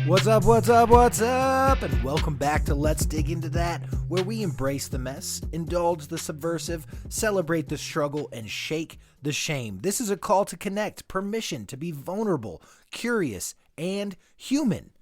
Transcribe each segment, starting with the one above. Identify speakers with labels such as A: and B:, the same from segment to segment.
A: What's up? And welcome back to Let's Dig Into That, where we embrace the mess, indulge the subversive, celebrate the struggle, and shake the shame. This is a call to connect, permission to be vulnerable, curious, and human.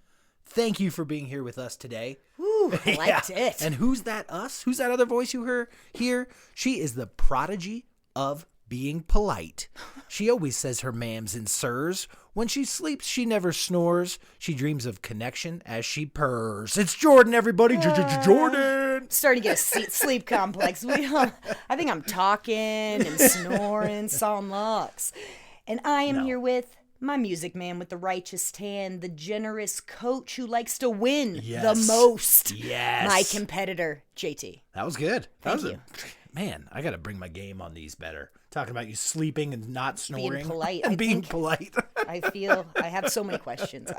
A: Thank you for being here with us today.
B: Ooh, I liked it.
A: And who's that us? Who's that other voice you hear? She is the prodigy of being polite. She always says her ma'ams and sirs. When she sleeps, she never snores. She dreams of connection as she purrs. It's Jordan, everybody. Jordan.
B: Starting to get a sleep complex. I think I'm talking and snoring, sawing locks. And I am here with my music man with the righteous tan, the generous coach who likes to win the most.
A: Yes.
B: My competitor, JT.
A: That was good.
B: Thank you.
A: Man, I got to bring my game on these better. Talking about you sleeping and not snoring.
B: Being polite.
A: And being polite.
B: I have so many questions.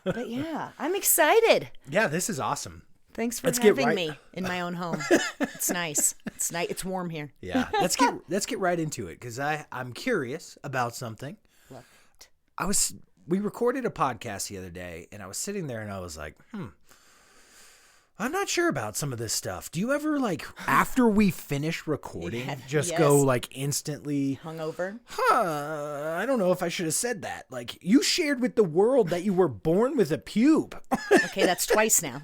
B: But yeah, I'm excited.
A: Yeah, this is awesome.
B: Thanks for having me in my own home. It's nice. It's warm here.
A: Yeah, let's get right into it because I'm curious about something.
B: Love it.
A: We recorded a podcast the other day, and I was sitting there and I was like, I'm not sure about some of this stuff. Do you ever, after we finish recording, go, instantly...
B: Hungover?
A: I don't know if I should have said that. You shared with the world that you were born with a pube.
B: Okay, that's twice now.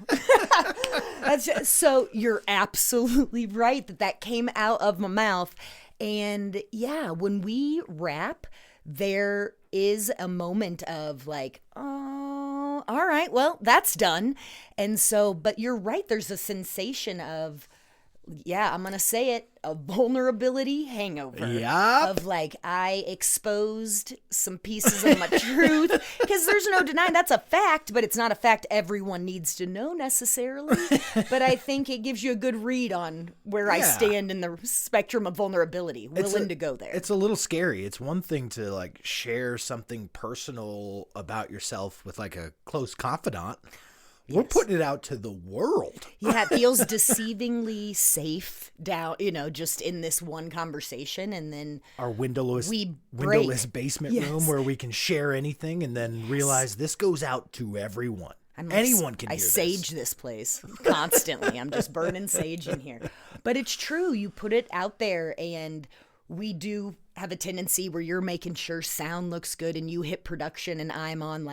B: So you're absolutely right that came out of my mouth. And, yeah, when we rap, there is a moment of oh, all right, well, that's done. And so, but you're right, there's a sensation of, I'm going to say it, a vulnerability hangover.
A: Yeah.
B: Of I exposed some pieces of my truth, because there's no denying that's a fact, but it's not a fact everyone needs to know necessarily. But I think it gives you a good read on where I stand in the spectrum of vulnerability, willing to go there.
A: It's a little scary. It's one thing to share something personal about yourself with a close confidant. We're putting it out to the world.
B: Yeah, it feels deceivingly safe down, just in this one conversation. And then
A: our windowless basement room where we can share anything and then realize this goes out to everyone. Anyone can hear this. I
B: sage this place constantly. I'm just burning sage in here. But it's true. You put it out there, and we do have a tendency where you're making sure sound looks good and you hit production and I'm on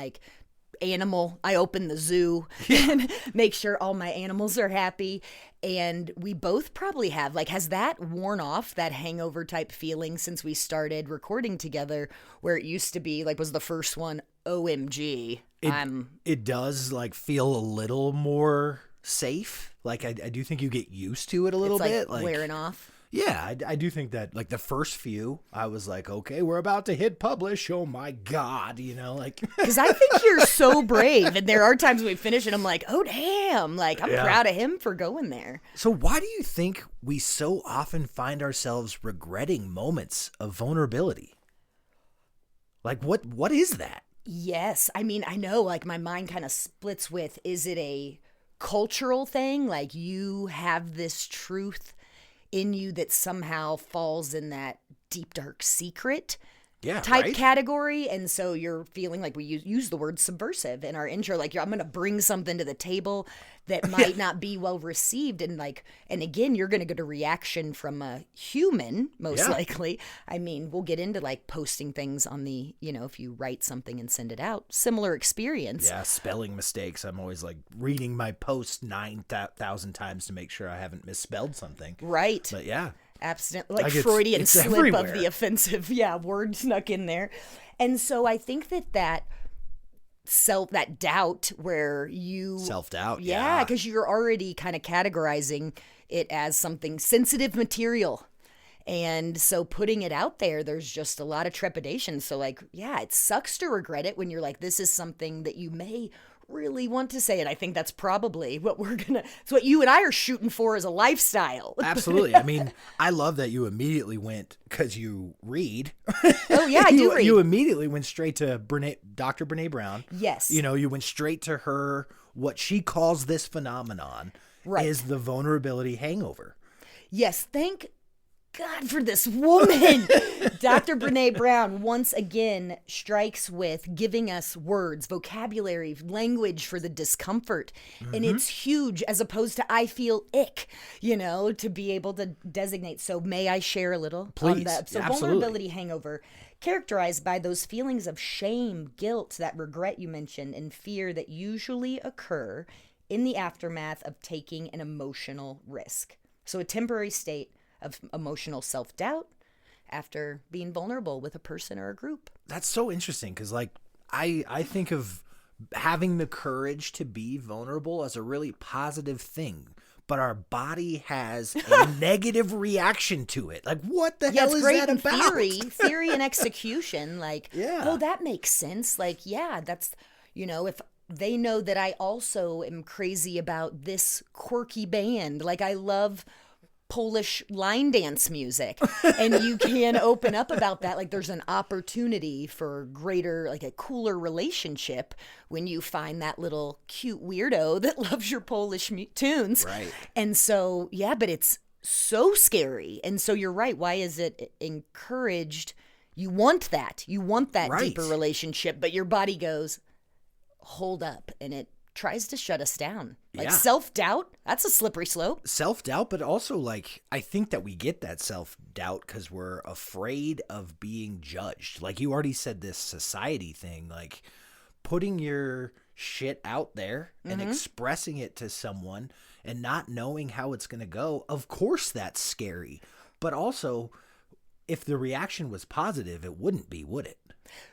B: animal. I open the zoo and make sure all my animals are happy. And we both probably have, has that worn off, that hangover type feeling since we started recording together, where it used to be was the first one, OMG.
A: It does feel a little more safe. I do think you get used to it a little bit.
B: Wearing off.
A: Yeah, I do think that, the first few, I was okay, we're about to hit publish. Oh, my God,
B: Because I think you're so brave, and there are times we finish, and I'm oh, damn, I'm proud of him for going there.
A: So why do you think we so often find ourselves regretting moments of vulnerability? What is that?
B: Yes, I mean, I know, my mind kind of splits with, is it a cultural thing? You have this truth in you that somehow falls in that deep, dark secret type category. And so you're feeling we use the word subversive in our intro. I'm going to bring something to the table that might not be well received. And and again, you're going to get a reaction from a human, most likely. I mean, we'll get into posting things on the, if you write something and send it out, similar experience.
A: Yeah. Spelling mistakes. I'm always reading my post 9,000 times to make sure I haven't misspelled something.
B: Right.
A: But yeah.
B: Absolutely, Freudian slip everywhere. Of the offensive, word snuck in there. And so I think that doubt where you...
A: Self-doubt,
B: yeah. Because you're already kind of categorizing it as something sensitive material. And so putting it out there, there's just a lot of trepidation. So it sucks to regret it when you're this is something that you may really want to say. And I think that's probably what it's what you and I are shooting for as a lifestyle.
A: Absolutely. I mean, I love that you immediately went, because you read.
B: Oh yeah, I do read.
A: You immediately went straight to Dr. Brené Brown.
B: Yes.
A: You went straight to her, what she calls this phenomenon is the vulnerability hangover.
B: Yes. Thank God for this woman. Dr. Brené Brown once again strikes with giving us words, vocabulary, language for the discomfort. And it's huge as opposed to I feel ick, to be able to designate. So may I share a little
A: Please.
B: on that? So
A: Absolutely.
B: vulnerability hangover, characterized by those feelings of shame, guilt, that regret you mentioned, and fear that usually occur in the aftermath of taking an emotional risk. So a temporary state of emotional self-doubt after being vulnerable with a person or a group.
A: That's so interesting because, like, I think of having the courage to be vulnerable as a really positive thing, but our body has a negative reaction to it. Like, what the hell
B: it's
A: is
B: great
A: that
B: in
A: about?
B: theory and execution. Like,
A: Yeah.
B: oh, that makes sense. Like, yeah, that's, if they know that I also am crazy about this quirky band. Like, I love Polish line dance music, and you can open up about that. Like, there's an opportunity for greater, like a cooler relationship when you find that little cute weirdo that loves your Polish tunes.
A: Right.
B: And so, yeah, but it's so scary. And so you're right. Why is it encouraged? You want that
A: Right.
B: deeper relationship, but your body goes, hold up, and it tries to shut us down. Like,
A: Yeah.
B: self-doubt, that's a slippery slope.
A: Self-doubt, but also, like, I think that we get that self-doubt because we're afraid of being judged. Like, you already said this society thing, like putting your shit out there and expressing it to someone and not knowing how it's going to go. Of course that's scary. But also, if the reaction was positive, it wouldn't be, would it?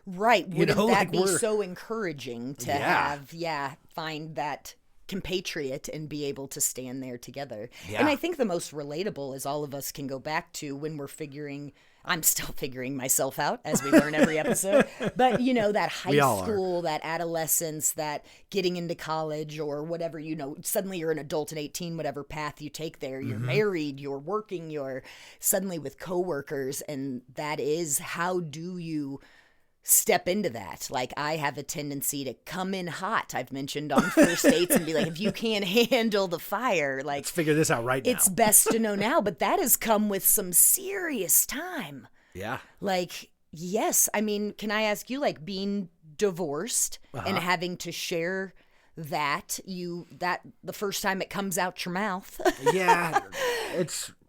B: Right. Wouldn't that
A: like,
B: be so encouraging to
A: Yeah.
B: find that compatriot and be able to stand there together.
A: Yeah.
B: And I think the most relatable is all of us can go back to when we're I'm still figuring myself out as we learn every episode, but that high school, that adolescence, that getting into college or whatever, suddenly you're an adult at 18, whatever path you take there, you're married, you're working, you're suddenly with coworkers. And that is, how do you step into that? Like, I have a tendency to come in hot, I've mentioned on first dates, and be like, if you can't handle the fire, like,
A: Let's figure this out right now.
B: it's best to know now. But that has come with some serious time.
A: Yeah.
B: Like, yes, I mean, can I ask you, like, being divorced and having to share that the first time it comes out your mouth?
A: Yeah.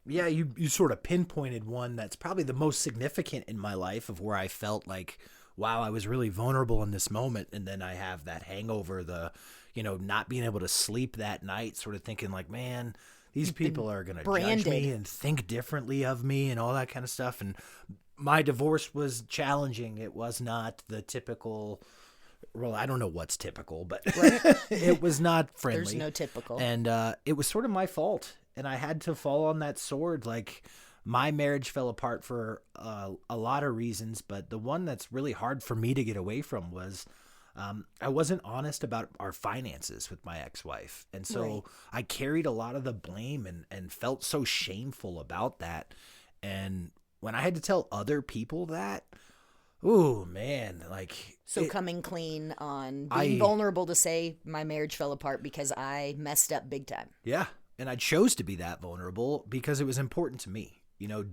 A: You sort of pinpointed one that's probably the most significant in my life, of where I felt like, wow, I was really vulnerable in this moment. And then I have that hangover, not being able to sleep that night, sort of thinking like, man, these people are going to judge me and think differently of me and all that kind of stuff. And my divorce was challenging. It was not the typical, well, I don't know what's typical, but it was not friendly.
B: There's no typical.
A: And it was sort of my fault. And I had to fall on that sword. Like, my marriage fell apart for a lot of reasons, but the one that's really hard for me to get away from was I wasn't honest about our finances with my ex-wife. And so I carried a lot of the blame and felt so shameful about that. And when I had to tell other people that, ooh, man, like...
B: So coming clean on being vulnerable to say my marriage fell apart because I messed up big time.
A: Yeah. And I chose to be that vulnerable because it was important to me.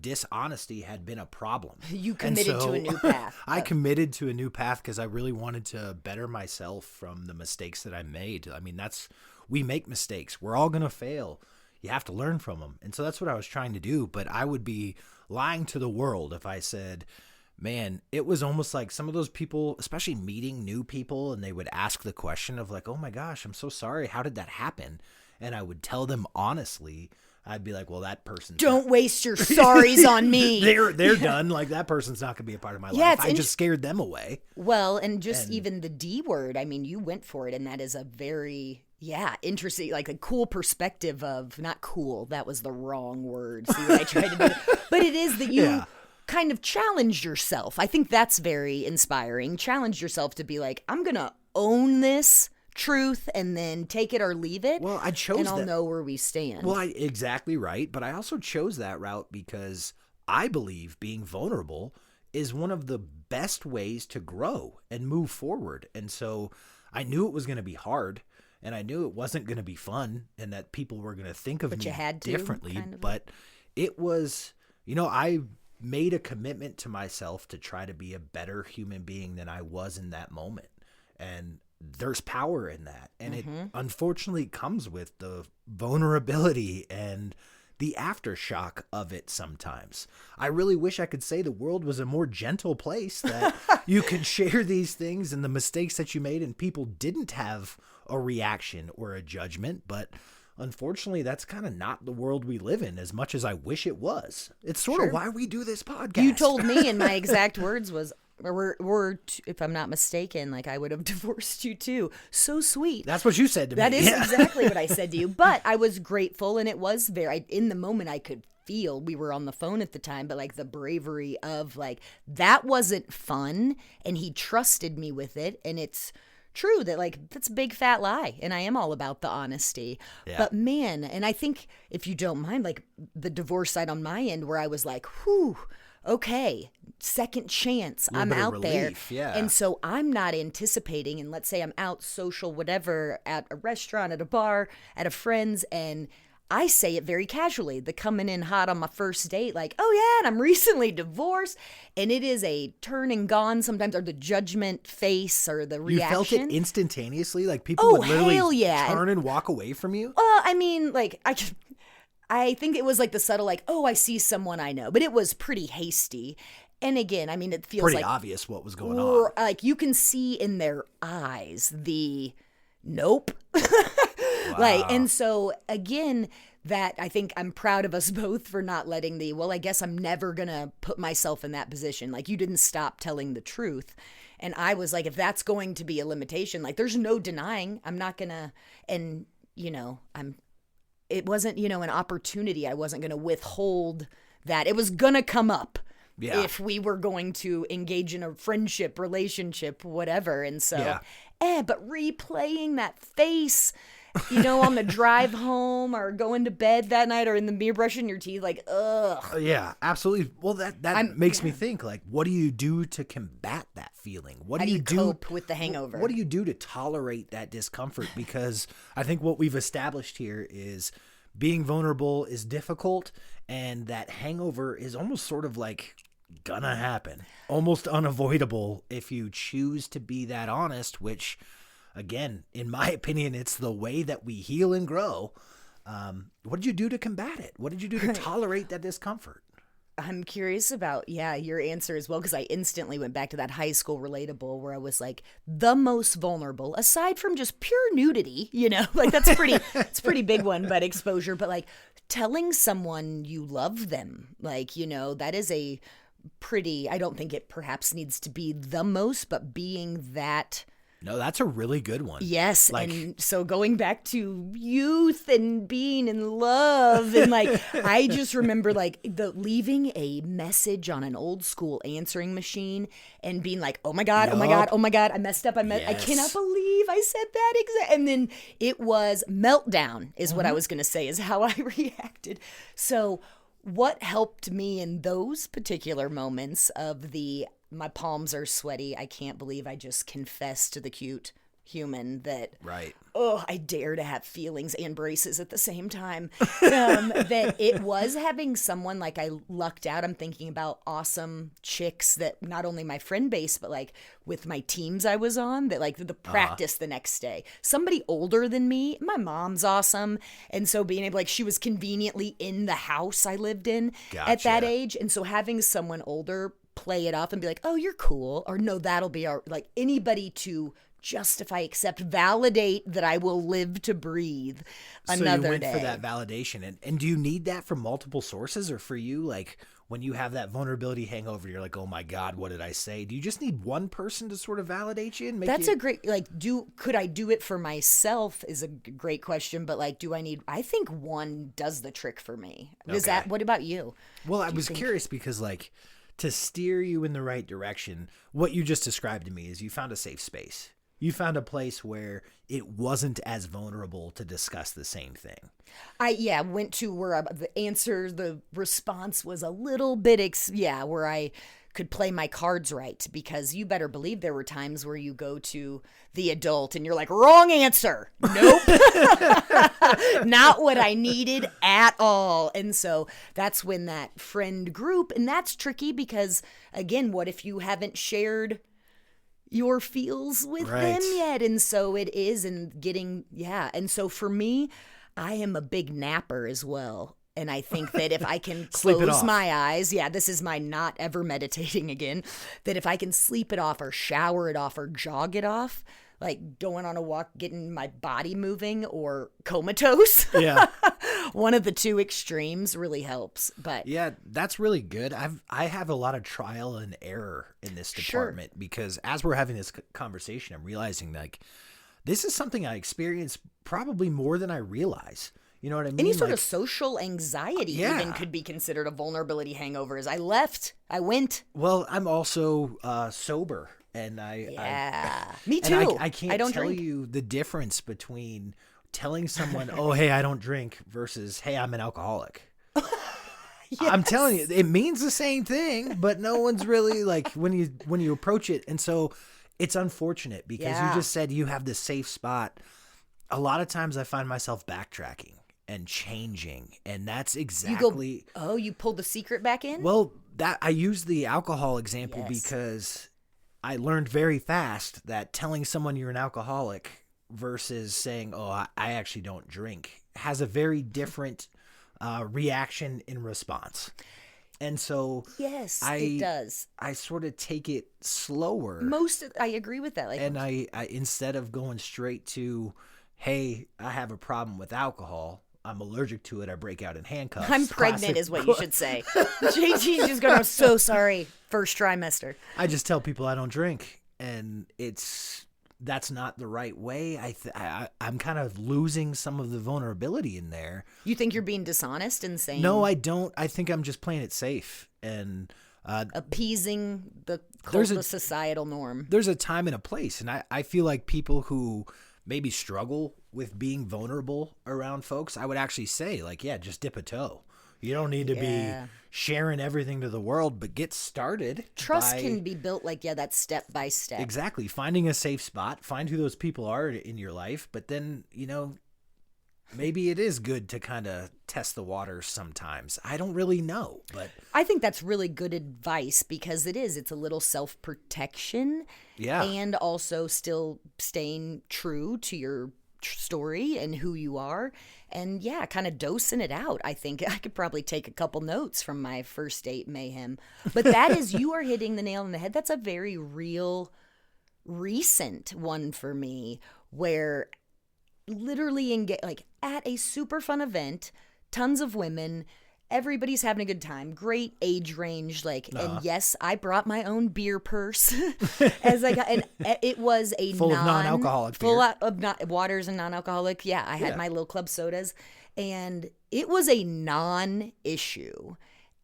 A: Dishonesty had been a problem.
B: You committed to a new path.
A: I committed to a new path because I really wanted to better myself from the mistakes that I made. I mean, we make mistakes. We're all going to fail. You have to learn from them. And so that's what I was trying to do. But I would be lying to the world if I said, man, it was almost like some of those people, especially meeting new people, and they would ask the question of like, oh my gosh, I'm so sorry. How did that happen? And I would tell them honestly. I'd be like, well, that person.
B: Don't waste your sorries on me.
A: They're done. Like, that person's not going to be a part of my life. I just scared them away.
B: Well, and even the D word, I mean, you went for it, and that is a very, interesting, like a cool perspective of, not cool, that was the wrong word. See what I tried to do? But it is that you kind of challenged yourself. I think that's very inspiring. Challenge yourself to be like, I'm going to own this truth and then take it or leave it.
A: Well, I chose
B: and I'll know where we stand.
A: Well, exactly right. But I also chose that route because I believe being vulnerable is one of the best ways to grow and move forward. And so I knew it was going to be hard, and I knew it wasn't going to be fun, and that people were going to think of me differently. But it was I made a commitment to myself to try to be a better human being than I was in that moment. And there's power in that. And it unfortunately comes with the vulnerability and the aftershock of it sometimes. I really wish I could say the world was a more gentle place, that you could share these things and the mistakes that you made and people didn't have a reaction or a judgment. But unfortunately, that's kind of not the world we live in, as much as I wish it was. It's sort of why we do this podcast.
B: You told me, and my exact words was, if I'm not mistaken, like, I would have divorced you too. So sweet.
A: That's what you said to me.
B: That is exactly what I said to you. But I was grateful, and it was in the moment I could feel, we were on the phone at the time, but like the bravery of like, that wasn't fun, and he trusted me with it. And it's true that like, that's a big fat lie, and I am all about the honesty. Yeah. But man, and I think if you don't mind, like the divorce side on my end, where I was like, whew, okay, second chance, I'm out there.
A: Yeah.
B: And so I'm not anticipating, and let's say I'm out social, whatever, at a restaurant, at a bar, at a friend's, and I say it very casually, the coming in hot on my first date, like, oh yeah, and I'm recently divorced. And it is a turn and gone sometimes, or the judgment face, or the reaction.
A: You felt it instantaneously? Like people would literally turn and walk away from you?
B: I mean, like, I think it was like the subtle, like, oh, I see someone I know. But it was pretty hasty. And again, I mean, it feels
A: pretty
B: like
A: obvious what was going on.
B: Like, you can see in their eyes the nope.
A: Wow.
B: Like, and so again, that I think I'm proud of us both for not letting I guess I'm never going to put myself in that position. Like, you didn't stop telling the truth. And I was like, if that's going to be a limitation, like, there's no denying, I'm not going to, and it wasn't, an opportunity. I wasn't going to withhold that. It was going to come up. Yeah. If we were going to engage in a friendship, relationship, whatever. And so, but replaying that face, on the drive home or going to bed that night or in the mirror brushing your teeth, like, ugh.
A: Yeah, absolutely. Well, that makes me think, like, what do you do to combat that feeling? How do you
B: cope with the hangover?
A: What do you do to tolerate that discomfort? Because I think what we've established here is being vulnerable is difficult, and that hangover is almost sort of like gonna happen, almost unavoidable if you choose to be that honest, which, again, in my opinion, it's the way that we heal and grow. What did you do to combat it? What did you do to tolerate that discomfort?
B: I'm curious about, your answer as well, because I instantly went back to that high school relatable where I was like the most vulnerable, aside from just pure nudity, like that's it's a pretty big one, but exposure, but like telling someone you love them, like, that is a pretty, I don't think it perhaps needs to be the most, but being that.
A: No, that's a really good one.
B: Yes, and so going back to youth and being in love, and like, I just remember like leaving a message on an old school answering machine and being like, oh my God, oh my God, oh my God, I messed up, I cannot believe I said that and then it was meltdown is what I was going to say, is how I reacted. So what helped me in those particular moments of my palms are sweaty, I can't believe I just confessed to the cute human that, I dare to have feelings and braces at the same time. That it was having someone, like, I lucked out. I'm thinking about awesome chicks that not only my friend base, but like with my teams I was on, that like the practice the next day. Somebody older than me, my mom's awesome. And so being able, like, she was conveniently in the house I lived in at that age. And so having someone older play it off and be like, oh, you're cool, or no, that'll be our, like, anybody to justify, accept, validate that I will live to breathe another day. So you went for
A: that validation. And do you need that from multiple sources, or for you, like, when you have that vulnerability hangover, you're like, oh my God, what did I say? Do you just need one person to sort of validate you and make
B: That's a great, like, could I do it for myself is a great question, but like, I think one does the trick for me. What about you?
A: Well, I was curious because, like, to steer you in the right direction, what you just described to me is you found a safe space. You found a place where it wasn't as vulnerable to discuss the same thing.
B: I went to where the response was a little bit, where I could play my cards right, because you better believe there were times where you go to the adult and you're like, wrong answer. Nope. Not what I needed at all. And so that's when that friend group, and that's tricky because, again, what if you haven't shared your feels with them yet? And so it is, and getting, And so for me, I am a big napper as well. And I think that if I can close my eyes, this is my not ever meditating again, that if I can sleep it off or shower it off or jog it off, like going on a walk, getting my body moving, or comatose. Yeah. One of the two extremes really helps. But
A: yeah, that's really good. I have a lot of trial and error in this department because as we're having this conversation, I'm realizing like this is something I experience probably more than I realize. You know what I mean?
B: Any sort of social anxiety even could be considered a vulnerability hangover. As I went.
A: Well, I'm also sober, and
B: me too.
A: I can't tell you the difference between telling someone, "Oh, hey, I don't drink," versus, "Hey, I'm an alcoholic." I'm telling you, it means the same thing, but no one's really like when you approach it, and so it's unfortunate because you just said you have this safe spot. A lot of times, I find myself backtracking and changing, and that's exactly.
B: You pulled the secret back in?
A: Well, that I used the alcohol example because I learned very fast that telling someone you're an alcoholic versus saying, "Oh, I actually don't drink," has a very different reaction in response. And so
B: it does.
A: I sort of take it slower.
B: I agree with that.
A: And I instead of going straight to, "Hey, I have a problem with alcohol. I'm allergic to it. I break out in handcuffs."
B: I'm pregnant is what you should say. JT's just going, "I'm so sorry. First trimester."
A: I just tell people I don't drink, and that's not the right way. I'm kind of losing some of the vulnerability in there.
B: You think you're being dishonest and saying?
A: No, I don't. I think I'm just playing it safe and
B: appeasing the societal norm.
A: There's a time and a place, and I feel like people who maybe struggle with being vulnerable around folks, I would actually say, like, just dip a toe. You don't need to be sharing everything to the world, but get started.
B: Trust can be built that's step by step.
A: Exactly. Finding a safe spot, find who those people are in your life, but then, maybe it is good to kind of test the waters sometimes. I don't really know, but
B: I think that's really good advice because it's a little self-protection. Yeah. And also still staying true to your story and who you are, and kind of dosing it out. I think I could probably take a couple notes from my first date mayhem, but that is, you are hitting the nail on the head. That's a very real recent one for me, where literally at a super fun event, tons of women, everybody's having a good time, great age range, and yes, I brought my own beer purse as I got, and it was a
A: full of non-alcoholic beer.
B: Full of waters and non-alcoholic. Yeah, I had my little club sodas, and it was a non-issue.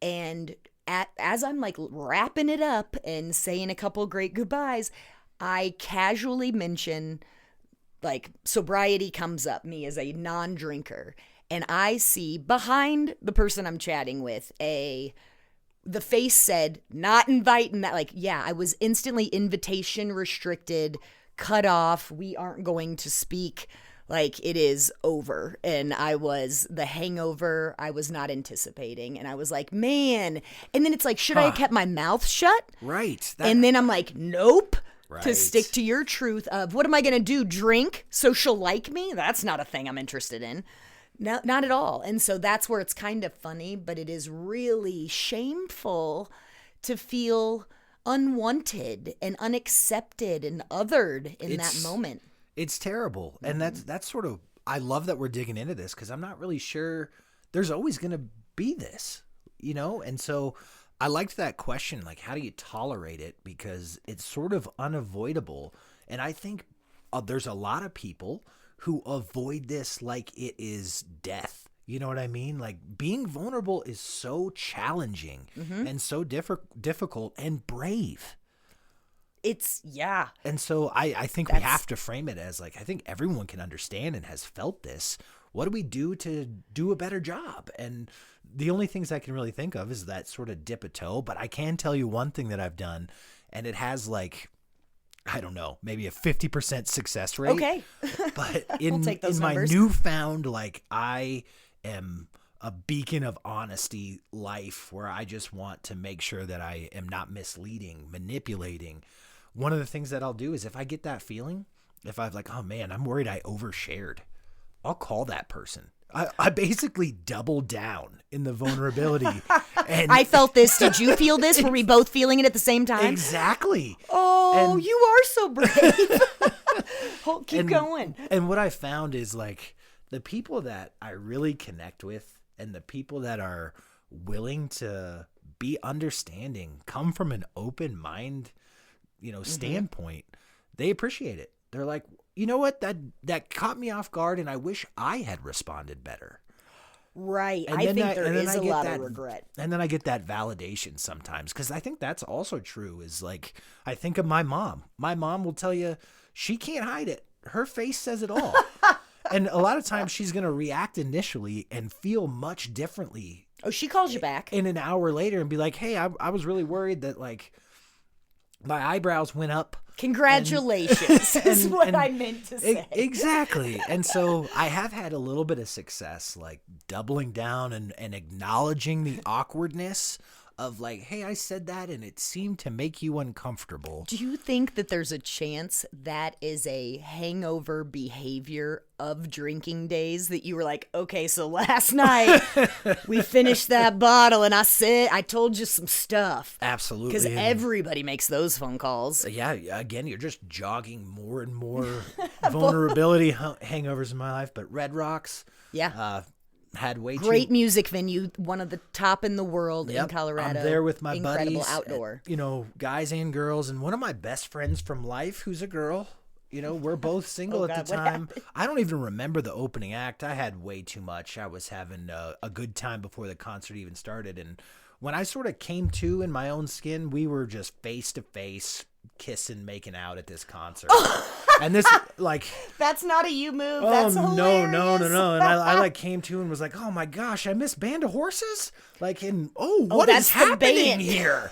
B: And as I'm wrapping it up and saying a couple great goodbyes, I casually mention sobriety comes up, me as a non-drinker. And I see behind the person I'm chatting with the face said, "Not inviting that." I was instantly invitation restricted, cut off. We aren't going to speak. It is over. And I was the hangover I was not anticipating. And I was like, man. And then it's should I have kept my mouth shut?
A: Right.
B: And then I'm like, nope.
A: Right.
B: To stick to your truth of what am I going to do? Drink so she'll like me? That's not a thing I'm interested in. No, not at all. And so that's where it's kind of funny, but it is really shameful to feel unwanted and unaccepted and othered in that moment.
A: It's terrible. And that's sort of, I love that we're digging into this because I'm not really sure there's always going to be this, And so I liked that question, how do you tolerate it? Because it's sort of unavoidable. And I think there's a lot of people who avoid this like it is death. You know what I mean? Being vulnerable is so challenging and so difficult and brave. And so I think we have to frame it as I think everyone can understand and has felt this what do we do to do a better job? And the only things I can really think of is that sort of dip a toe. But I can tell you one thing that I've done, and it has like, I don't know, maybe a 50% success rate.
B: Okay.
A: But
B: We'll take those
A: my
B: numbers.
A: newfound, like, I am a beacon of honesty life where I just want to make sure that I am not misleading, manipulating. One of the things that I'll do is if I get that feeling, if I'm like, oh man, I'm worried I overshared, I'll call that person. I basically double down in the vulnerability. And
B: I felt this. Did you feel this? Were we both feeling it at the same time?
A: exactly.
B: Oh,
A: And-
B: you are so brave. Keep going.
A: And what I found is like the people that I really connect with and the people that are willing to be understanding, come from an open mind, standpoint, they appreciate it. They're like, you know what, that caught me off guard and I wish I had responded better.
B: Right.
A: And
B: I
A: then
B: think there
A: and then
B: is
A: I
B: a
A: get
B: lot
A: that,
B: of regret.
A: And then I get that validation sometimes because I think that's also true is like, I think of my mom. My mom will tell you she can't hide it. Her face says it all. And a lot of times she's going to react initially and feel much differently.
B: Oh, she calls you back.
A: And an hour later and be like, hey, I was really worried that like my eyebrows went up.
B: Congratulations is what I meant to say.
A: Exactly. And so I have had a little bit of success, like doubling down and acknowledging the awkwardness of like, hey, I said that and it seemed to make you uncomfortable.
B: Do you think that there's a chance that is a hangover behavior of drinking days that you were like, okay, so last night we finished that bottle and I told you some stuff.
A: Absolutely.
B: Because
A: And
B: everybody makes those phone calls.
A: yeah, again, you're just jogging more and more vulnerability hangovers in my life. But Red Rocks,
B: Yeah.
A: had way
B: Great
A: too.
B: music venue, one of the top in the world
A: Yep,
B: in Colorado.
A: I'm there with my
B: Incredible
A: buddies,
B: outdoor.
A: Guys and girls, and one of my best friends from life, who's a girl. We're both single
B: Oh,
A: at
B: God,
A: the
B: what
A: time.
B: happened?
A: I don't even remember the opening act. I had way too much. I was having a good time before the concert even started, and when I sort of came to in my own skin, we were just face to face, kissing, making out at this concert. And this, like,
B: That's not a you move.
A: oh,
B: That's
A: no.
B: hilarious.
A: And I like came to and was like, oh my gosh, I miss Band of Horses. Like, what is
B: that's the
A: happening
B: band.
A: here?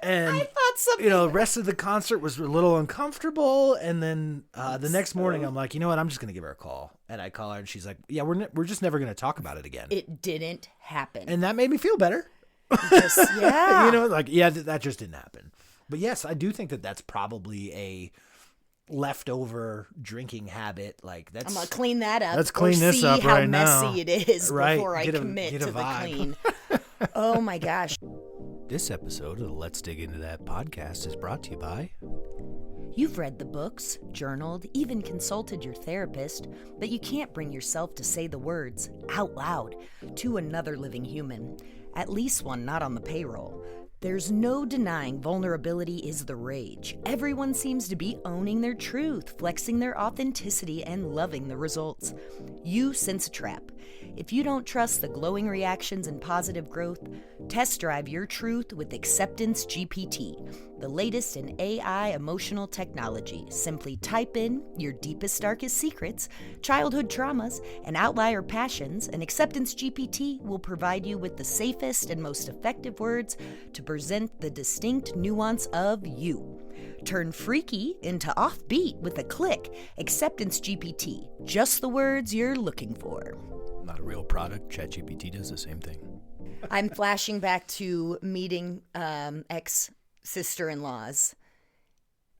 A: And,
B: I thought something.
A: the rest of the concert was a little uncomfortable. And then the next morning, I'm like, you know what? I'm just going to give her a call. And I call her and she's like, yeah, we're just never going to talk about it again.
B: It didn't happen.
A: And that made me feel better.
B: Yeah.
A: That just didn't happen. But yes, I do think that that's probably a leftover drinking habit. Like
B: I'm gonna clean that up.
A: Let's clean
B: or
A: this
B: see
A: up
B: how
A: right now.
B: messy it is
A: Right.
B: before I
A: Get a
B: commit to the
A: vibe.
B: clean. Oh my gosh.
A: This episode of the Let's Dig Into That podcast is brought to you by...
B: You've read the books, journaled, even consulted your therapist, but you can't bring yourself to say the words out loud to another living human, at least one not on the payroll. There's no denying vulnerability is the rage. Everyone seems to be owning their truth, flexing their authenticity, and loving the results. You sense a trap. If you don't trust the glowing reactions and positive growth, test drive your truth with Acceptance GPT, the latest in AI emotional technology. Simply type in your deepest, darkest secrets, childhood traumas, and outlier passions, and Acceptance GPT will provide you with the safest and most effective words to present the distinct nuance of you. Turn freaky into offbeat with a click. Acceptance GPT, just the words you're looking for.
A: Not a real product. ChatGPT does the same thing.
B: I'm flashing back to meeting ex-sister-in-laws,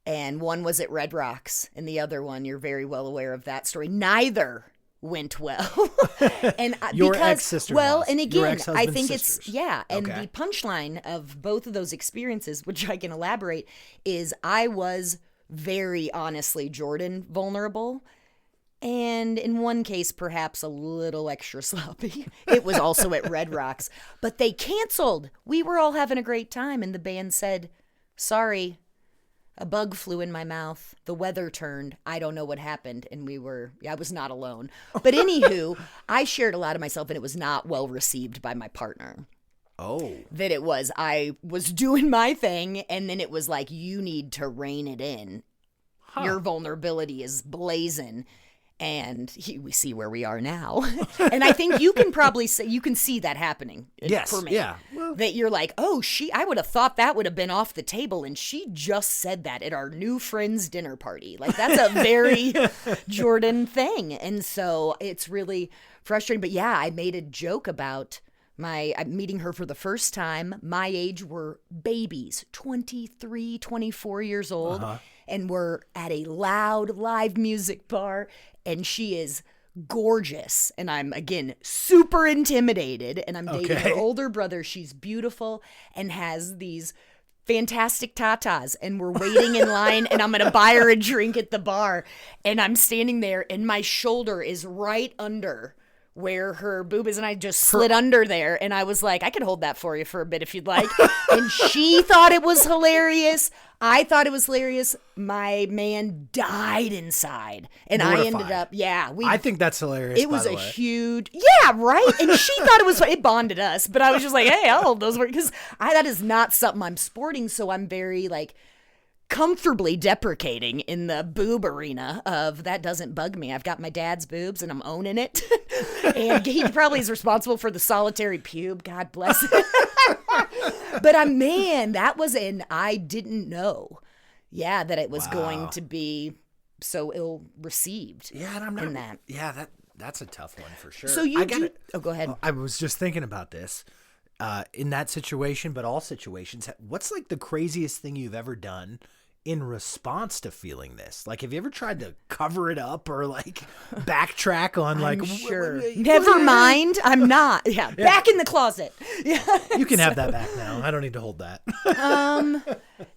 B: and one was at Red Rocks, and the other one, you're very well aware of that story. Neither went well. And
A: Your
B: because,
A: ex-sister-in-laws.
B: well, and
A: Your
B: again, I
A: ex-husband's
B: think
A: sisters.
B: it's, yeah, and
A: Okay.
B: the punchline of both of those experiences, which I can elaborate, is I was very honestly, Jordan, vulnerable. And in one case, perhaps a little extra sloppy. It was also at Red Rocks. But they canceled. We were all having a great time. And the band said, sorry, a bug flew in my mouth. The weather turned. I don't know what happened. And I was not alone. But anywho, I shared a lot of myself and it was not well received by my partner.
A: Oh.
B: That it was, I was doing my thing. And then it was like, you need to rein it in. Your vulnerability is blazing. And we see where we are now. And I think you can probably say, you can see that happening for me.
A: Yeah. Well,
B: that you're like, oh, I would have thought that would have been off the table. And she just said that at our new friend's dinner party. Like, that's a very Jordan thing. And so it's really frustrating. But yeah, I made a joke about I'm meeting her for the first time. My age were babies, 23, 24 years old. And we're at a loud live music bar. And she is gorgeous. And I'm, again, super intimidated. And I'm dating her older brother. She's beautiful and has these fantastic tatas. And we're waiting in line. And I'm going to buy her a drink at the bar. And I'm standing there. And my shoulder is right under where her boob is, and I just slid under there, and I was like, I could hold that for you for a bit if you'd like. And she thought it was hilarious. I thought it was hilarious. My man died inside, and
A: Mortified.
B: I ended up,
A: I think that's hilarious.
B: It was
A: by
B: a
A: the way.
B: huge, right? And she thought it bonded us, but I was just like, hey, I'll hold those words, because that is not something I'm sporting, so I'm very, like, comfortably deprecating in the boob arena of that doesn't bug me. I've got my dad's boobs and I'm owning it. And he probably is responsible for the solitary pube. God bless it. But that was I didn't know. Yeah, that it was going to be so ill received.
A: Yeah, and I'm not
B: in that.
A: Yeah, that's a tough one for sure.
B: So go ahead.
A: I was just thinking about this. In that situation, but all situations, what's like the craziest thing you've ever done in response to feeling this? Like, have you ever tried to cover it up or like backtrack on like,
B: sure. Never mind. I'm not. Yeah. Back in the closet. Yeah.
A: You can have that back now. I don't need to hold that.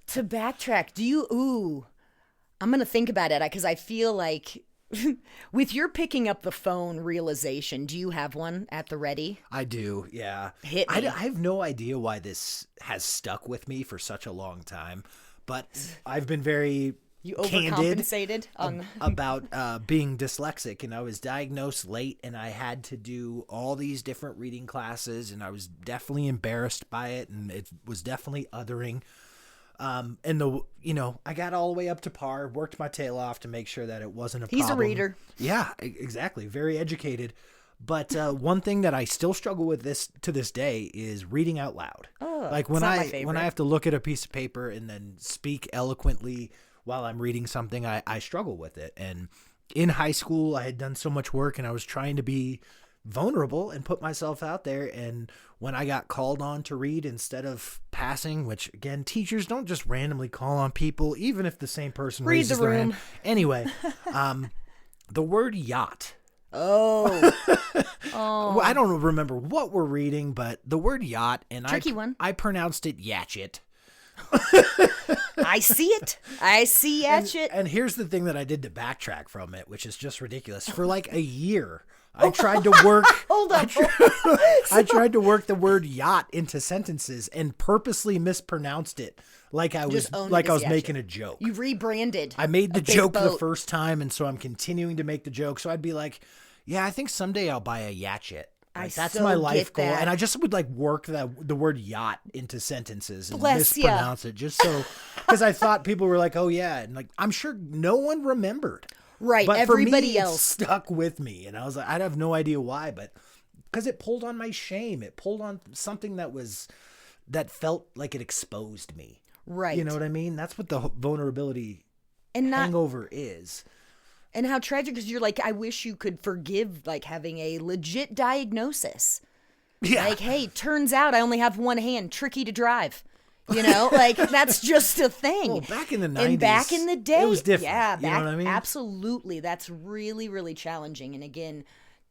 B: To backtrack, I'm going to think about it because I feel like with your picking up the phone realization, do you have one at the ready?
A: I do, yeah.
B: Hit me.
A: I have no idea why this has stuck with me for such a long time, but I've been very
B: overcompensated
A: about being dyslexic, and I was diagnosed late, and I had to do all these different reading classes, and I was definitely embarrassed by it, and it was definitely othering. And I got all the way up to par, worked my tail off to make sure that it wasn't a problem.
B: He's a reader.
A: Yeah, exactly. Very educated. But one thing that I still struggle with to this day is reading out loud.
B: Oh,
A: like when I have to look at a piece of paper and then speak eloquently while I'm reading something, I struggle with it. And in high school, I had done so much work and I was trying to be vulnerable and put myself out there, and when I got called on to read instead of passing, which again, teachers don't just randomly call on people, even if the same person raises their hand. Anyway, the word yacht.
B: Oh.
A: Well, I don't remember what we're reading, but the word yacht, and
B: one.
A: I pronounced it yatchet.
B: I see it. I see yatchet.
A: And here's the thing that I did to backtrack from it, which is just ridiculous. For like a year, I tried to work.
B: Hold on.
A: I tried to work the word yacht into sentences and purposely mispronounced it, like I was making a joke.
B: You rebranded.
A: I made the joke the first time, and so I'm continuing to make the joke. So I'd be like, "Yeah, I think someday I'll buy a yatchet. Like, that's my life goal." And I just would like work the word yacht into sentences and mispronounce it, just so because I thought people were like, "Oh yeah," and like I'm sure no one remembered.
B: Right,
A: but
B: everybody
A: for me,
B: else
A: it stuck with me, and I was like, I have no idea why, but because it pulled on my shame, it pulled on something that felt like it exposed me.
B: Right,
A: you know what I mean? That's what the vulnerability hangover is.
B: And how tragic, because you're like, I wish you could forgive like having a legit diagnosis.
A: Yeah,
B: like, hey, turns out I only have one hand, tricky to drive. Like that's just a thing.
A: Well, back in the 90s,
B: and back in the day,
A: it was different.
B: Yeah,
A: you know what I mean?
B: Absolutely. That's really, really challenging. And again,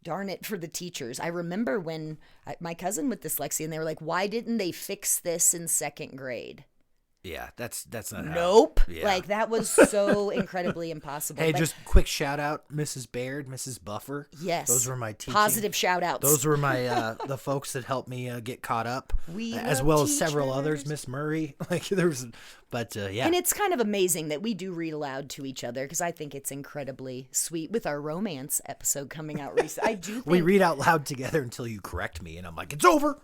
B: darn it for the teachers. I remember when my cousin with dyslexia, and they were like, "Why didn't they fix this in second grade?"
A: Yeah, that's not how.
B: Nope.
A: Yeah.
B: Like that was so incredibly impossible.
A: Hey, just quick shout out, Mrs. Baird, Mrs. Buffer.
B: Yes.
A: Those were my teaching.
B: Positive shout outs.
A: Those were my the folks that helped me get caught up. As well as several others, Miss Murray. Like there's yeah.
B: And it's kind of amazing that we do read aloud to each other because I think it's incredibly sweet with our romance episode coming out recently. I do think
A: we read out loud together until you correct me and I'm like, it's over.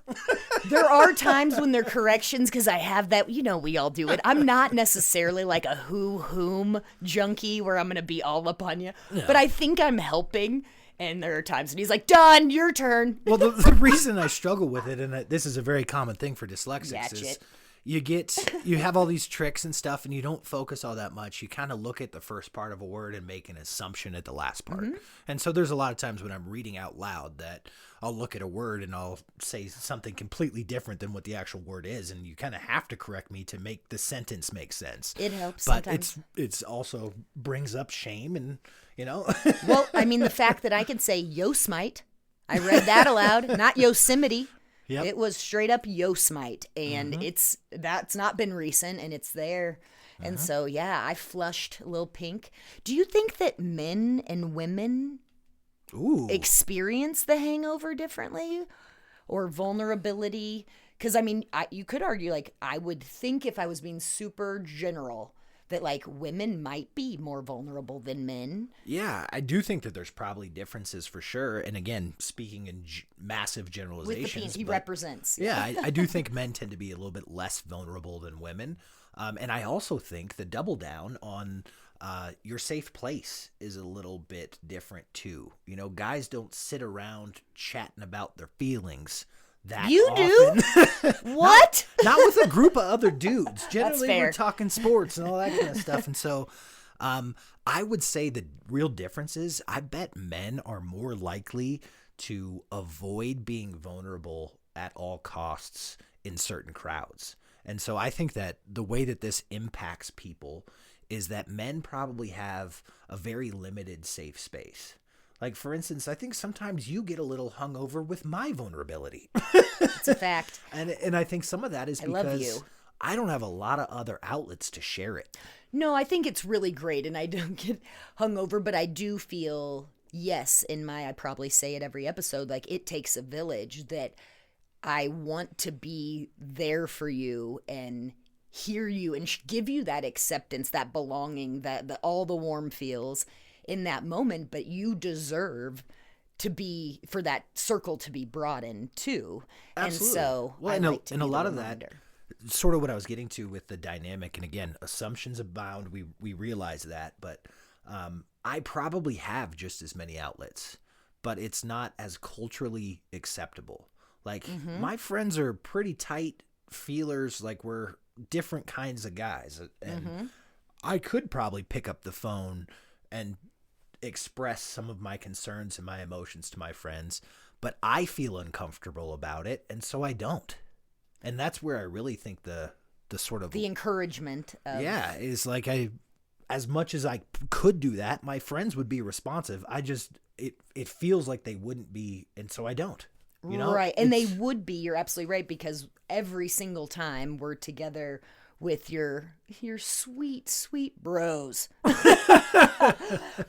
B: There are times when there are corrections because I have that, we all I'll do it. I'm not necessarily like a whom junkie where I'm going to be all up on you, but I think I'm helping. And there are times when he's like, done, your turn.
A: Well, the reason I struggle with it, and this is a very common thing for dyslexics, is you have all these tricks and stuff, and you don't focus all that much. You kind of look at the first part of a word and make an assumption at the last part. Mm-hmm. And so there's a lot of times when I'm reading out loud that I'll look at a word and I'll say something completely different than what the actual word is, and you kind of have to correct me to make the sentence make sense.
B: It helps
A: but
B: sometimes.
A: it's also brings up shame, and
B: Well, I mean, the fact that I can say Yosemite, I read that aloud, not Yosemite. Yep. It was straight up Yosemite, and that's not been recent, and it's there. And so, yeah, I flushed a little pink. Do you think that men and women experience the hangover differently or vulnerability? Because, I mean, you could argue, like, I would think if I was being super general that, like, women might be more vulnerable than men.
A: Yeah, I do think that there's probably differences for sure. And again, speaking in massive generalizations.
B: With the he represents.
A: Yeah, I do think men tend to be a little bit less vulnerable than women. And I also think the double down on your safe place is a little bit different too. Guys don't sit around chatting about their feelings that
B: you
A: often.
B: Do? What?
A: Not with a group of other dudes. Generally, we're talking sports and all that kind of stuff. And so I would say the real difference is I bet men are more likely to avoid being vulnerable at all costs in certain crowds. And so I think that the way that this impacts people is that men probably have a very limited safe space. Like, for instance, I think sometimes you get a little hungover with my vulnerability.
B: It's a fact.
A: And I think some of that is because I don't have a lot of other outlets to share it.
B: No, I think it's really great, and I don't get hungover, but I do feel, yes, I probably say it every episode, like, it takes a village, that I want to be there for you and hear you and give you that acceptance, that belonging, that all the warm feels in that moment, but you deserve for that circle to be brought in too.
A: Absolutely.
B: And so
A: and a lot of that, sort of what I was getting to with the dynamic, and again, assumptions abound, we realize that, but I probably have just as many outlets, but it's not as culturally acceptable. Like, my friends are pretty tight feelers, like we're different kinds of guys, and I could probably pick up the phone and express some of my concerns and my emotions to my friends, but I feel uncomfortable about it, and so I don't. And that's where I really think the sort of the
B: encouragement of
A: is like, as much as I could do that, my friends would be responsive. I just it feels like they wouldn't be, and so I don't.
B: Right, and they would be. You're absolutely right, because every single time we're together with your sweet bros.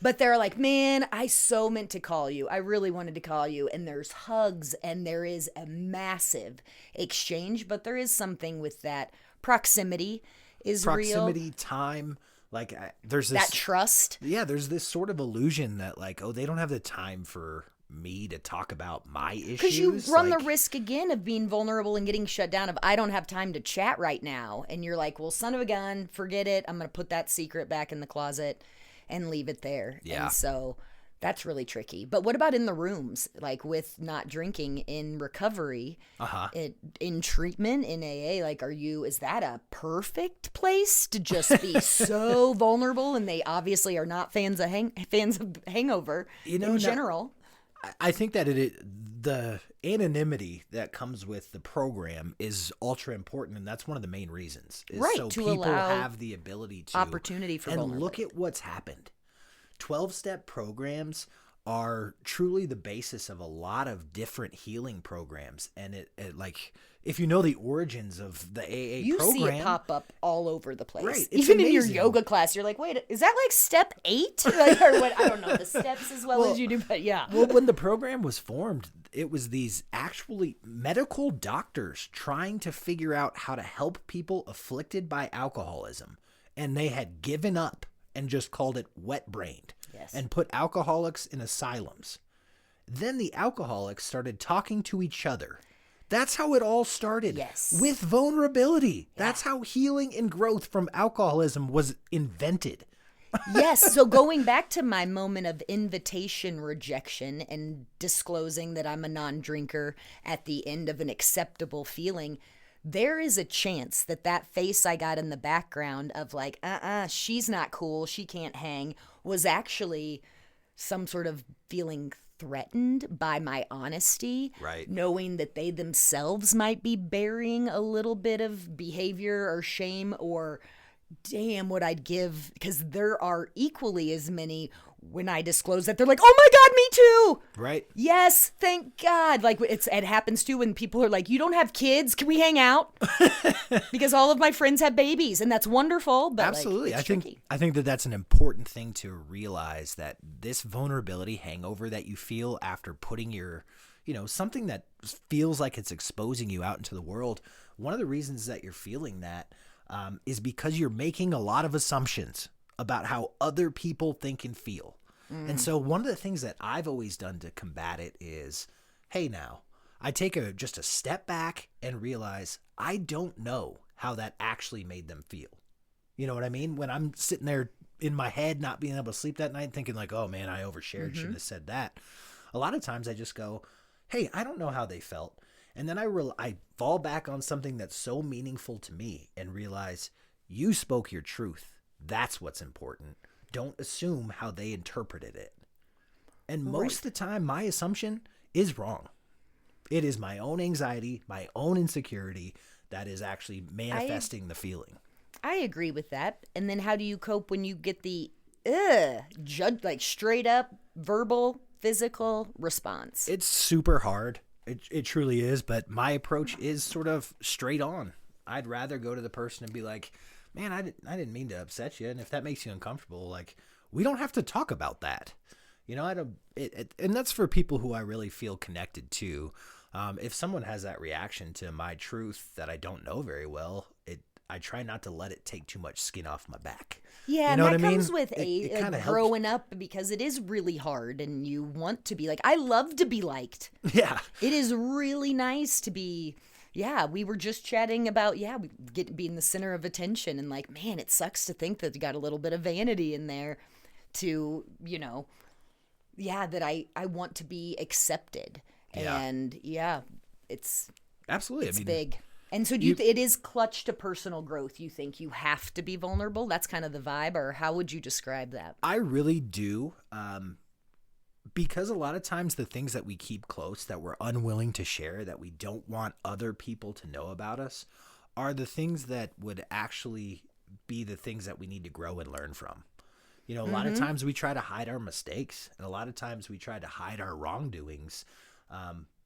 B: But they're like, man, I so meant to call you. I really wanted to call you. And there's hugs, and there is a massive exchange, but there is something with that proximity is real.
A: Time, like there's this,
B: that trust.
A: Yeah, there's this sort of illusion that, like, they don't have the time for me to talk about my issues.
B: Because you run the risk again of being vulnerable and getting shut down, of I don't have time to chat right now. And you're like, well, son of a gun, forget it. I'm going to put that secret back in the closet and leave it there. Yeah. And so that's really tricky. But what about in the rooms, like with not drinking in recovery, in treatment, in AA? Like, is that a perfect place to just be so vulnerable? And they obviously are not fans of Hangover in general.
A: I think that the anonymity that comes with the program is ultra important, and that's one of the main reasons.
B: Right,
A: so
B: to
A: people
B: allow
A: have the ability to
B: opportunity for
A: and look at what's happened. 12-step programs are truly the basis of a lot of different healing programs, and it like, if you know the origins of the AA program,
B: you see it pop up all over the place.
A: Right,
B: even in your yoga class, you're like, wait, is that like step 8? Like, or what? I don't know the steps as well as you do, but yeah.
A: Well, when the program was formed, it was these actually medical doctors trying to figure out how to help people afflicted by alcoholism, and they had given up and just called it wet-brained.
B: Yes.
A: And put alcoholics in asylums. Then the alcoholics started talking to each other That's how it all started.
B: Yes.
A: With vulnerability. That's how healing and growth from alcoholism was invented.
B: Yes. So going back to my moment of invitation rejection and disclosing that I'm a non-drinker at the end of an acceptable feeling, there is a chance that that face I got in the background of like, she's not cool, she can't hang, was actually some sort of feeling threatened by my honesty,
A: Right.
B: knowing that they themselves might be burying a little bit of behavior or shame, or damn what I'd give, because there are equally as many when I disclose that they're like, oh my God, me too.
A: Right.
B: Yes, thank God. Like it happens too when people are like, you don't have kids, can we hang out? Because all of my friends have babies, and that's wonderful. But
A: absolutely,
B: like, it's tricky.
A: I think that that's an important thing to realize, that this vulnerability hangover that you feel after putting your, something that feels like it's exposing you out into the world. One of the reasons that you're feeling that is because you're making a lot of assumptions about how other people think and feel. And so one of the things that I've always done to combat it is, hey, now I take just a step back and realize I don't know how that actually made them feel. You know what I mean? When I'm sitting there in my head, not being able to sleep that night, thinking like, oh man, I overshared, shouldn't have said that. A lot of times I just go, hey, I don't know how they felt. And then I fall back on something that's so meaningful to me and realize you spoke your truth. That's what's important. Don't assume how they interpreted it. And most of the time, my assumption is wrong. It is my own anxiety, my own insecurity that is actually manifesting the feeling.
B: I agree with that. And then how do you cope when you get the like straight up verbal, physical response?
A: It's super hard. It truly is. But my approach is sort of straight on. I'd rather go to the person and be like, man, I didn't mean to upset you. And if that makes you uncomfortable, like, we don't have to talk about that. And that's for people who I really feel connected to. If someone has that reaction to my truth that I don't know very well, I try not to let it take too much skin off my back.
B: Yeah,
A: you know
B: and that
A: what
B: comes
A: I mean?
B: with
A: it
B: growing up, because it is really hard and you want to be like, I love to be liked.
A: Yeah.
B: It is really nice to be, we were just chatting about, we get to be in the center of attention, and like, man, it sucks to think that you got a little bit of vanity in there to, that I want to be accepted.
A: Yeah.
B: And it's
A: Absolutely.
B: It's big. And so it is clutch to personal growth. You think you have to be vulnerable? That's kind of the vibe, or how would you describe that?
A: I really do. Because a lot of times the things that we keep close, that we're unwilling to share, that we don't want other people to know about us, are the things that would actually be the things that we need to grow and learn from. A lot of times we try to hide our mistakes, and a lot of times we try to hide our wrongdoings,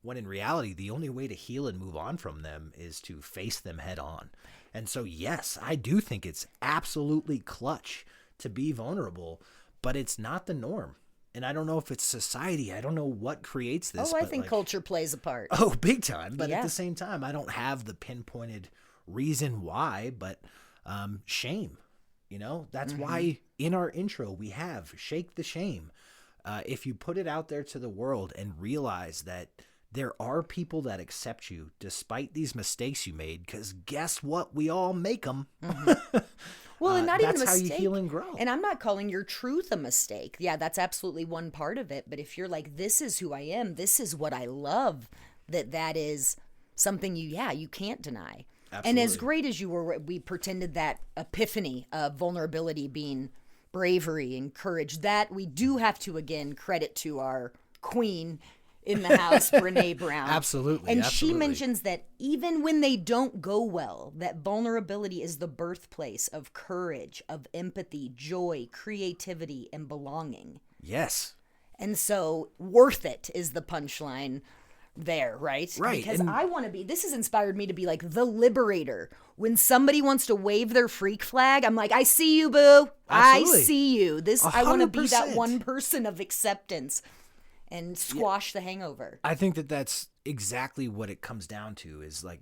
A: when in reality, the only way to heal and move on from them is to face them head on. And so, yes, I do think it's absolutely clutch to be vulnerable, but it's not the norm. And I don't know if it's society. I don't know what creates this.
B: I think culture plays a part.
A: Oh, big time. But at the same time, I don't have the pinpointed reason why, but shame. That's why in our intro we have shake the shame. If you put it out there to the world and realize that there are people that accept you despite these mistakes you made, because guess what? We all make them.
B: Well, and not even a mistake.
A: That's how you heal and grow.
B: And I'm not calling your truth a mistake. Yeah, that's absolutely one part of it. But if you're like, this is who I am, this is what I love, that is something you can't deny. Absolutely. And as great as you were, we pretended that epiphany of vulnerability being bravery and courage, that we do have to, again, credit to our queen in the house, Brené Brown.
A: Absolutely.
B: And she mentions that even when they don't go well, that vulnerability is the birthplace of courage, of empathy, joy, creativity, and belonging.
A: Yes.
B: And so worth it is the punchline there, right?
A: Right.
B: Because I want to be, this has inspired me to be like the liberator. When somebody wants to wave their freak flag, I'm like, I see you, boo.
A: Absolutely.
B: I see you.
A: 100%.
B: I want to be that one person of acceptance and squash the hangover.
A: I think that that's exactly what it comes down to, is like,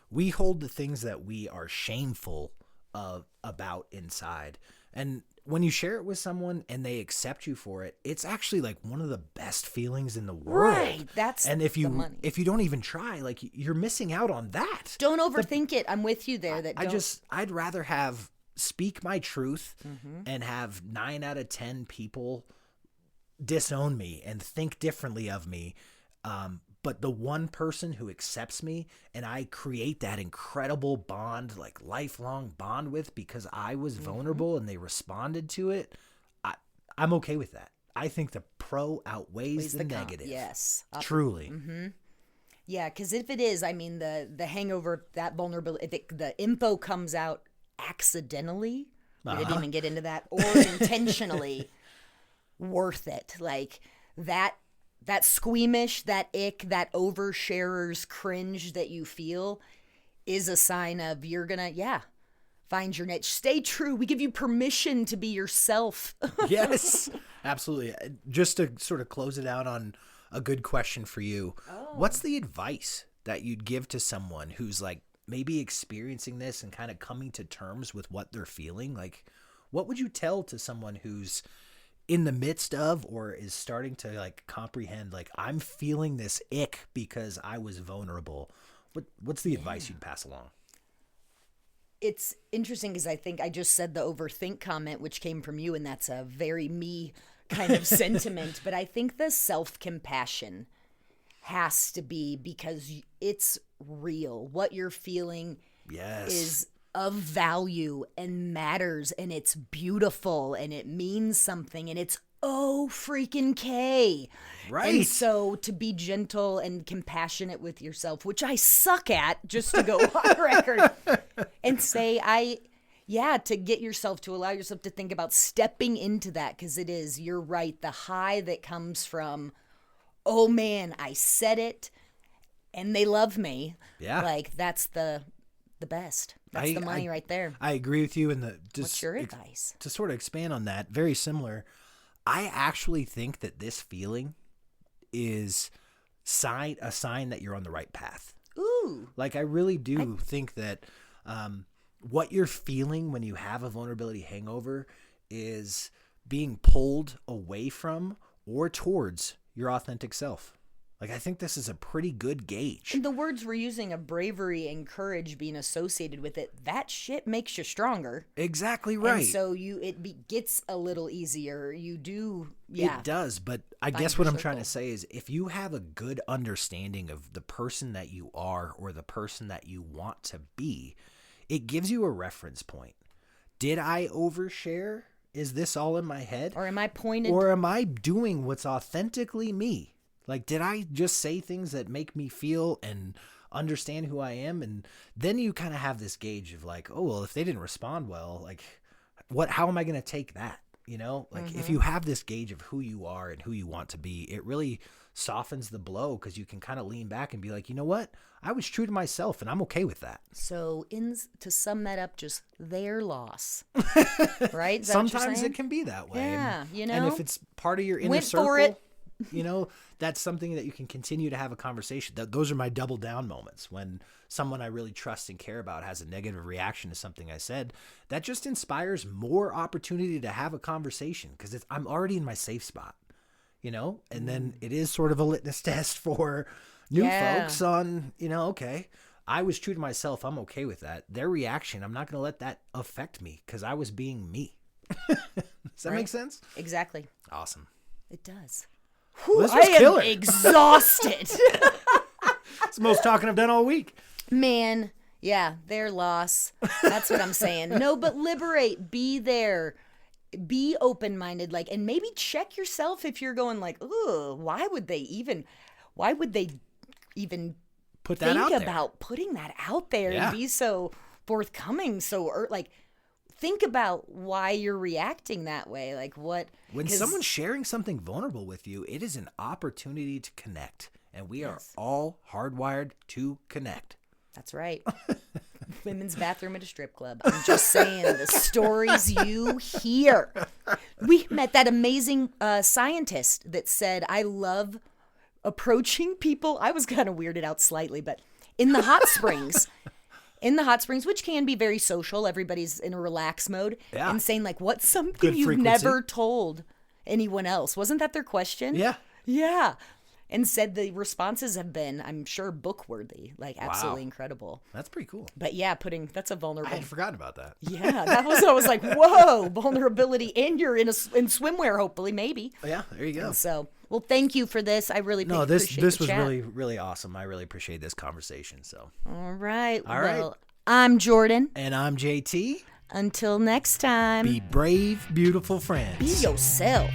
A: we hold the things that we are shameful of about inside. And when you share it with someone and they accept you for it, it's actually like one of the best feelings in the world.
B: Right. That's
A: and if you
B: the money.
A: if you don't even try, like you're missing out on that.
B: Don't overthink it. I'm with you there.
A: I'd rather have speak my truth
B: Mm-hmm.
A: and have 9 out of 10 people disown me and think differently of me. But the one person who accepts me and I create that incredible bond, like lifelong bond with, because I was vulnerable and they responded to it, I'm okay with that. I think the pro outweighs the negative.
B: Yes.
A: Truly.
B: Mm-hmm. Yeah, because if it is, I mean, the hangover, that vulnerability, if the info comes out accidentally, we didn't even get into that, or intentionally, worth it. Like that squeamish, that ick, that oversharer's cringe that you feel is a sign of you're gonna, find your niche. Stay true. We give you permission to be yourself.
A: Yes, absolutely. Just to sort of close it out on a good question for you. What's the advice that you'd give to someone who's like maybe experiencing this and kind of coming to terms with what they're feeling? Like, what would you tell to someone who's in the midst of or is starting to like comprehend, like, I'm feeling this ick because I was vulnerable? What's the advice you'd pass along?
B: It's interesting because I think I just said the overthink comment, which came from you, and that's a very me kind of sentiment. But I think the self-compassion has to be, because it's real. What you're feeling is of value and matters, and it's beautiful and it means something, and it's freaking K.
A: Right.
B: And so to be gentle and compassionate with yourself, which I suck at, just to go on record, and say, to get yourself, to allow yourself to think about stepping into that, because it is, you're right, the high that comes from, oh man, I said it and they love me.
A: Yeah.
B: Like, that's the best. That's the money right there.
A: I agree with you.
B: What's your advice?
A: To sort of expand on that, very similar. I actually think that this feeling is a sign that you're on the right path.
B: Ooh.
A: Like, I really do think that what you're feeling when you have a vulnerability hangover is being pulled away from or towards your authentic self. Like, I think this is a pretty good gauge.
B: And the words we're using of bravery and courage being associated with it, that shit makes you stronger.
A: Exactly right.
B: And so gets a little easier. You do,
A: It does, but I guess what I'm trying to say is, if you have a good understanding of the person that you are or the person that you want to be, it gives you a reference point. Did I overshare? Is this all in my head?
B: Or am I pointed?
A: Or am I doing what's authentically me? Like, did I just say things that make me feel and understand who I am? And then you kind of have this gauge of like, oh, well, if they didn't respond well, like, how am I going to take that? You know, like, if you have this gauge of who you are and who you want to be, it really softens the blow, because you can kind of lean back and be like, you know what? I was true to myself and I'm okay with that.
B: So to sum that up, just their loss, right?
A: Sometimes it can be that way.
B: Yeah,
A: And if it's part of your inner circle,
B: for it.
A: That's something that you can continue to have a conversation. Those are my double down moments, when someone I really trust and care about has a negative reaction to something I said. That just inspires more opportunity to have a conversation, because I'm already in my safe spot, and then it is sort of a litmus test for new folks on, okay, I was true to myself. I'm okay with that. Their reaction, I'm not going to let that affect me, because I was being me. Does that make sense?
B: Exactly.
A: Awesome.
B: It does.
A: Well, this was killer.
B: am exhausted.
A: It's the most talking I've done all week.
B: Man, their loss. That's what I'm saying. No, but liberate. Be there. Be open-minded. Like, and maybe check yourself if you're going like, ooh, why would they even
A: put that out there?
B: Think about putting that out there and be so forthcoming, think about why you're reacting that way. Like, what?
A: When someone's sharing something vulnerable with you, it is an opportunity to connect. And we are all hardwired to connect.
B: That's right. Women's bathroom at a strip club. I'm just saying, the stories you hear. We met that amazing scientist that said, I love approaching people. I was kind of weirded out slightly, but in the hot springs. in the hot springs, which can be very social. Everybody's in a relaxed mode.
A: Yeah.
B: And saying, like, what's something
A: Good
B: you've
A: frequency.
B: never told anyone else? Wasn't that their question?
A: Yeah.
B: Yeah. And said the responses have been, I'm sure, book worthy. Like, absolutely incredible.
A: That's pretty cool.
B: But yeah, that's a
A: I
B: vulnerable.
A: had forgotten about that.
B: Yeah, I was like, whoa, vulnerability. And you're in swimwear, hopefully, maybe.
A: Yeah, there you go.
B: So, well, thank you for this. I really
A: No,
B: appreciate
A: this
B: the
A: was
B: chat.
A: really, really awesome. I really appreciate this conversation. So,
B: All right.
A: All right.
B: Well, I'm Jordan.
A: and I'm JT.
B: Until next time,
A: Be brave, beautiful friends.
B: be yourself.